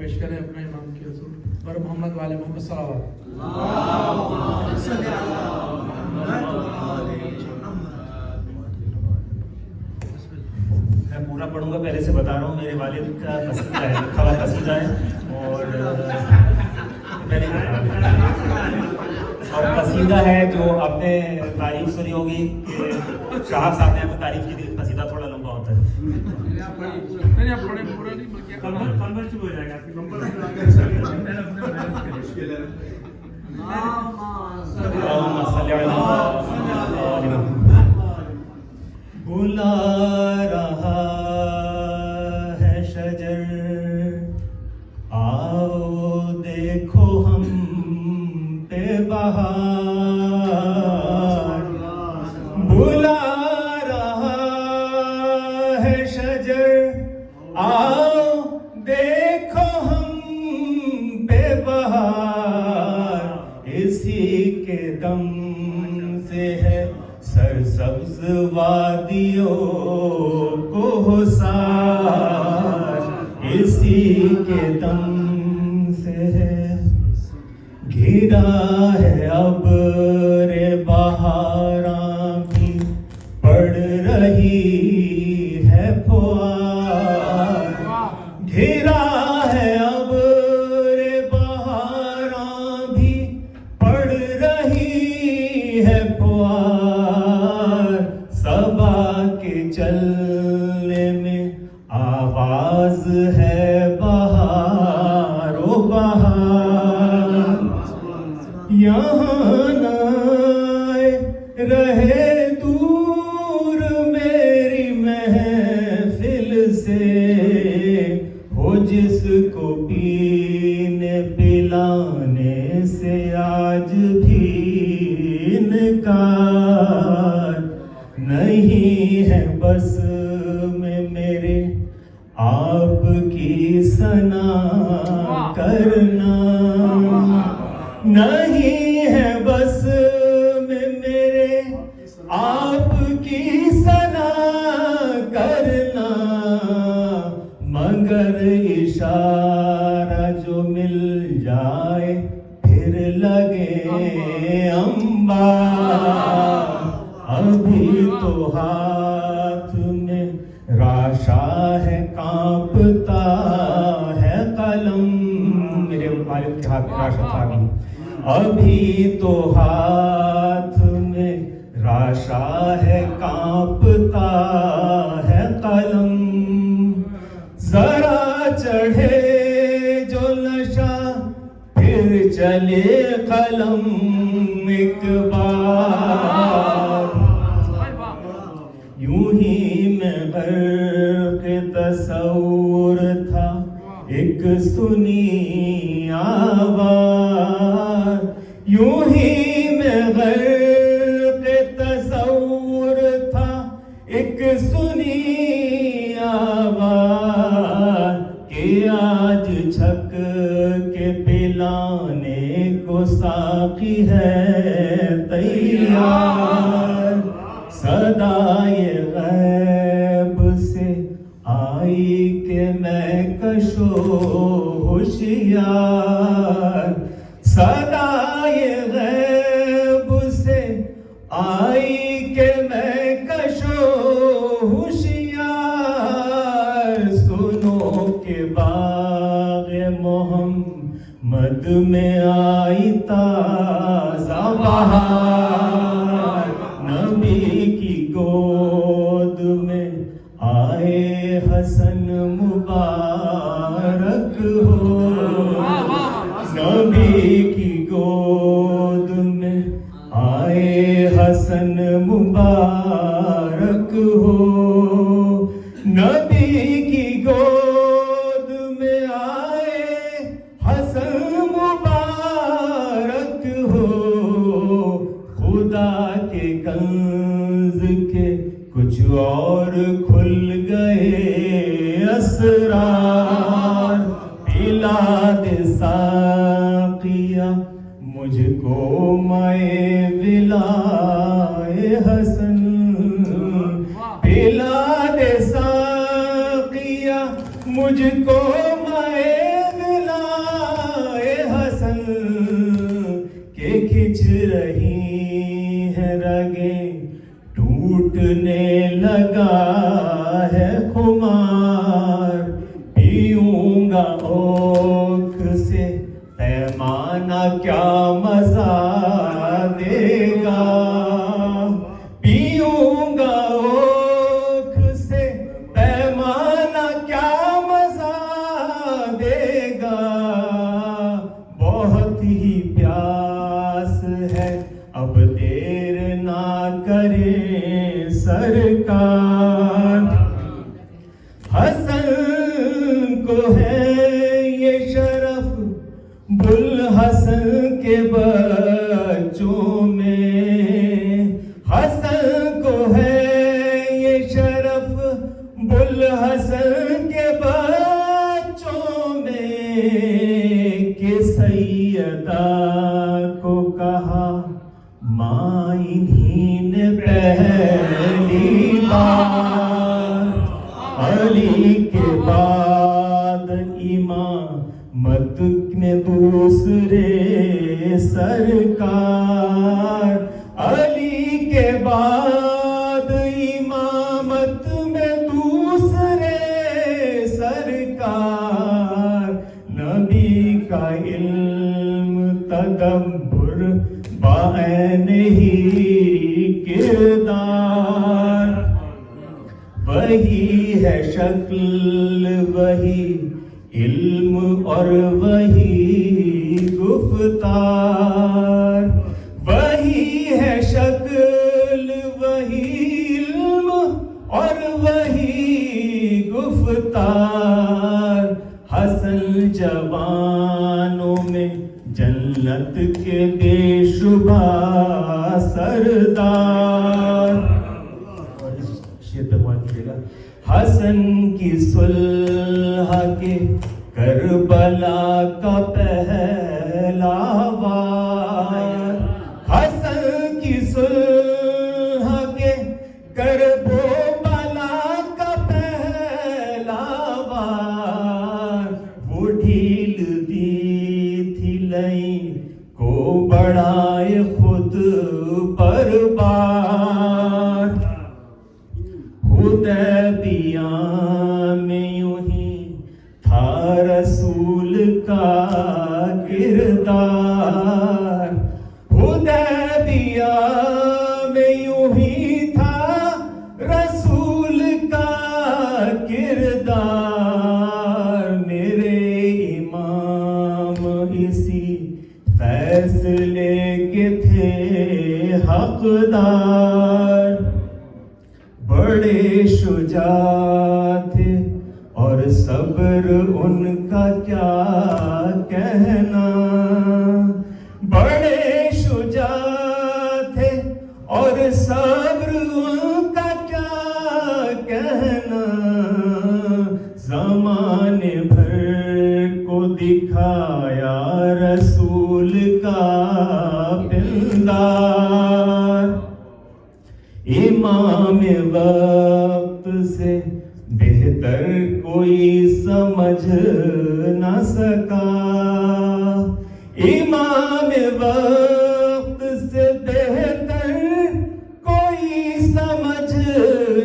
پیش کریں اپنا امام کی حضور اور محمد والے محمد صلوات. میں پورا پڑھوں گا، پہلے سے بتا رہا ہوں میرے والد کا قصیدہ ہے، لکھا ہوا قصیدہ ہے اور قصیدہ ہے جو آپ نے تعریف سنی ہوگی کہ شاہ صاحب نے آپ کو تعریف کی تھی، قصیدہ تھوڑا لمبا ہوتا ہے. بلا رہا ہے شجر آؤ دیکھو ہم پہ بہار، بلا رہا ہے شجر آؤ دیکھو ہم پہ بہار، اسی کے دم سے ہے سرسبز وادیوں کو سار، اسی کے دم سے ہے گھرا ہے ابر بہاراں بھی پڑ رہی ہے پھوار، گھرا ہے ابر بہاراں بھی پڑ رہی ہے پھوار، صبا کے چلنے میں آواز ہے بہار و بہار، یہاں نہ رہے دور میری محفل سے، ہو جس کو پینے پلانے سے آج بھی انکار، نہیں ہے بس میں میرے آپ کی ثنا کرنا، نہیں ہے بس میں میرے آپ کی ثنا کرنا، مگر اشارہ جو مل جائے پھر لگے انبار، ابھی تو ہاتھ میں راشا ہے کانپتا ہے قلم، میرے والد کے ہاتھ میں راشا تھا بھی، ابھی تو ہاتھ میں راشا ہے کانپتا ہے قلم، ذرا چڑھے جو نشہ پھر چلے قلم ایک بار، یوں ہی میں غرق تصور تھا ایک سنی آواز، یوں ہی میں غرق تصور تھا ایک سنی آواز، کہ آج چھک کے پلانے کو ساقی ہے تیار، صدائے غیب سے آئی کہ میں کشو ہوشیار، صدائے غیب سے آئی کہ میں کشو ہوشیار، سنو کہ باغ محمد میں آئی تازہ بہار، نبی کی گود میں آئے حسن مبارک ہو، نبی کی گود میں آئے حسن مبارک ہو، نبی کی گود میں آئے حسن مبارک ہو، خدا کے کنز کے کچھ اور کھل گئے اسرار، پلا دے ساقیہ مجھ کو مائے ولائے حسن، پلا دے ساقیہ مجھ کو مائے اوکھ سے پیمانہ کیا مزہ دے گا، پیوں گا اوکھ سے پیمانہ کیا مزہ دے گا، بہت ہی پیاس ہے اب دیر نہ کریں سرکار، حسن کو ہے یہ شرف بوالحسن کے بچوں میں، حسن کو ہے یہ شرف بوالحسن کے بچوں میں، کہ سیدہ کو کہا ماں انہی نے پہلی بار، علی کے بعد امامت میں دوسرے سرکار، علی کے بعد امامت میں دوسرے سرکار، نبی کا علم تدبر بعین ہی کردار، وہی ہے شکل وہی علم اور وہی گفتار، وہی ہے شکل وہی علم اور وہی گفتار، حسن جوانوں میں جنت کے بے شبہ سردار، حسن کی صلح کے کربلا کا پہلا وار، حسن کی صلح کے کربلا کا پہلا وار، وہ ڈھیل دی تھی لئی کو بڑھائے خود پر بار، حدیبیہ میں یوں ہی تھا رسول کا کردار، حدیبیہ میں یوں ہی تھا رسول کا کردار، میرے امام اسی فیصلے کے تھے حقدار، بڑے شجاع تھے اور صبر ان کا کیا کہنا، بڑے شجاع تھے اور صبر ان کا کیا کہنا، زمانے بھر کو دکھایا رسول کا پندار، امام وقت سے بہتر کوئی سمجھ نہ سکا، امام وقت سے بہتر کوئی سمجھ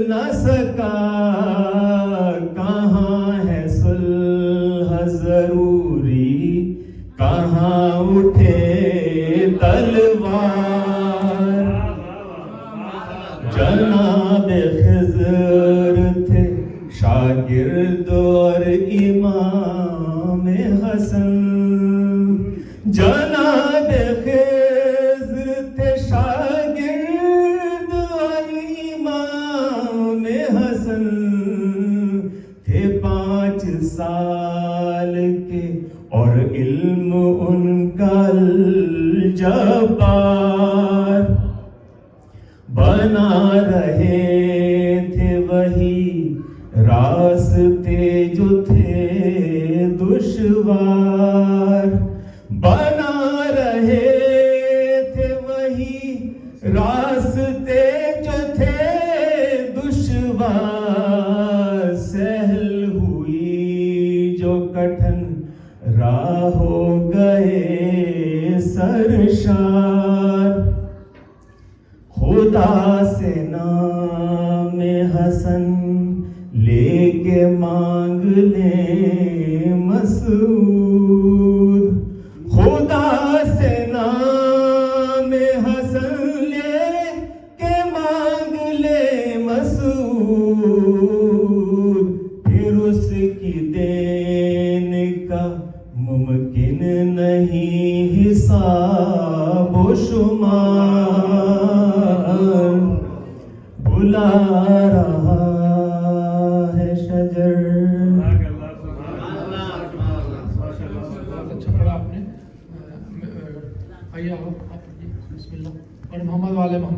نہ سکا، کہاں ہے صلح ضروری کہاں اٹھے تلوار، جناب خضر تھے شاگرد اور امام حسن، جناب خضر تھے شاگرد اور امام حسن، تھے 5 سال کے اور علم ان کا الجبار، بنا رہے تھے وہی راستے جو تھے دشوار، بنا رہے تھے وہی راستے جو تھے دشوار، سہل ہوئی جو کٹھن راہ ہو گئے سرشار، خدا سے نام حسن لے کے مانگ لیں مسعود خدا سے نام حسن لے کے مانگ لے مسعود پھر اس کی دین کا ممکن نہیں حساب و شمار بلا رہا ہے شجر. بہت اچھا پڑھا آپ نے. آئیے آپ بسم اللہ. اور محمد والے محمد